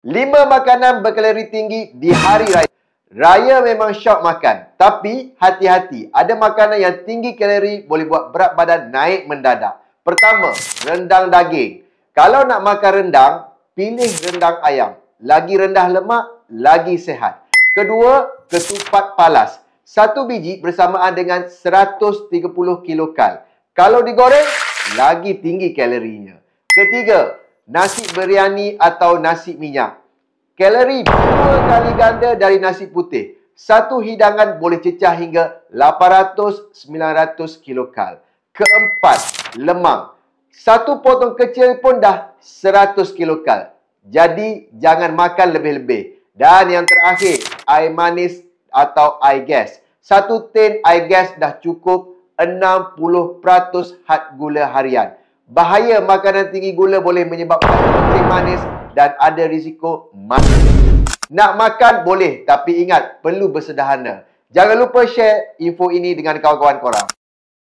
5 makanan berkalori tinggi di hari raya. Raya memang syok makan. Tapi hati-hati, ada makanan yang tinggi kalori boleh buat berat badan naik mendadak. Pertama, rendang daging. Kalau nak makan rendang, pilih rendang ayam. Lagi rendah lemak, lagi sihat. Kedua, ketupat palas. 1 biji bersamaan dengan 130 kilokal. Kalau digoreng, lagi tinggi kalorinya. Ketiga, nasi biryani atau nasi minyak. Kalori 2 kali ganda dari nasi putih. Satu hidangan boleh cecah hingga 800-900 kilokal. Keempat, lemang. Satu potong kecil pun dah 100 kilokal. Jadi, jangan makan lebih-lebih. Dan yang terakhir, air manis atau air gas. Satu tin air gas dah cukup 60% had gula harian. Bahaya makanan tinggi gula boleh menyebabkan kencing manis dan ada risiko mati. Nak makan boleh, tapi ingat perlu bersederhana. Jangan lupa share info ini dengan kawan-kawan korang.